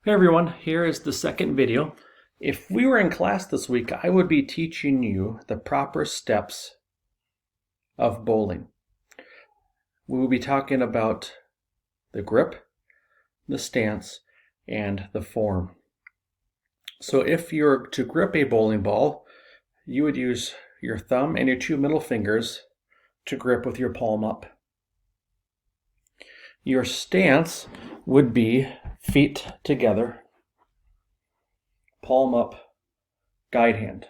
Hey everyone, here is the second video. If we were in class this week, I would be teaching you the proper steps of bowling. We will be talking about the grip, the stance, and the form. So if you're to grip a bowling ball, you would use your thumb and your two middle fingers to grip with your palm up. Your stance would be feet together, palm up, guide hand.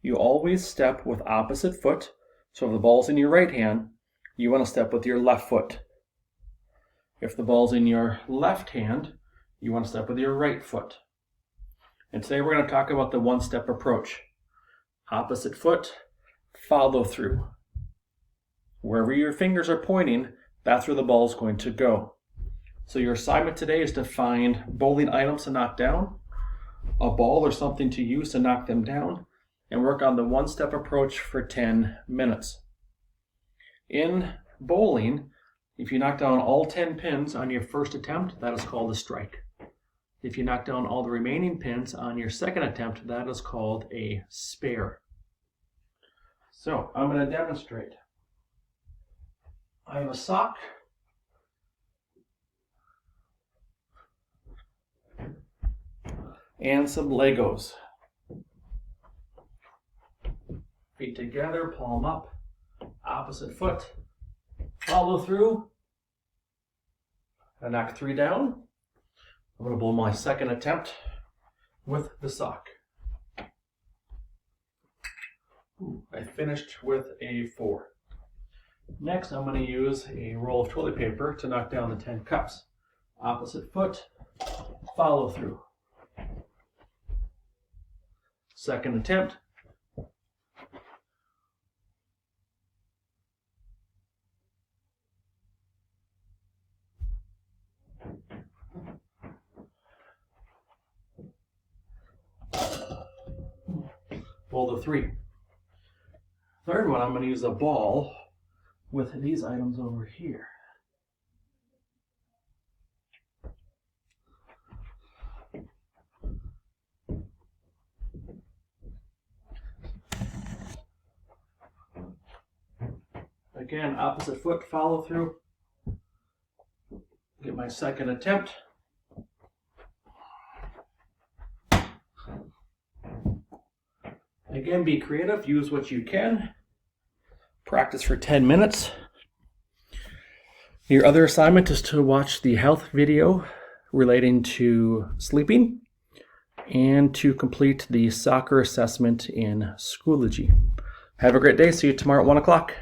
You always step with opposite foot. So if the ball's in your right hand, you want to step with your left foot. If the ball's in your left hand, you want to step with your right foot. And today we're going to talk about the one-step approach. Opposite foot, follow through. Wherever your fingers are pointing, that's where the ball is going to go. So your assignment today is to find bowling items to knock down, a ball or something to use to knock them down, and work on the one-step approach for 10 minutes. In bowling, if you knock down all 10 pins on your first attempt, that is called a strike. If you knock down all the remaining pins on your second attempt, that is called a spare. So I'm going to demonstrate. I have a sock, and some Legos. Feet together, palm up, opposite foot, follow through. I knock 3 down. I'm going to blow my second attempt with the sock. I finished with a 4. Next, I'm going to use a roll of toilet paper to knock down the 10 cups. Opposite foot, follow through. Second attempt. Roll the 3. Third one, I'm going to use a ball with these items over here. Again, opposite foot, follow through. Get my second attempt. Again, be creative, use what you can. Practice for 10 minutes. Your other assignment is to watch the health video relating to sleeping and to complete the soccer assessment in Schoology. Have a great day. See you tomorrow at 1 o'clock.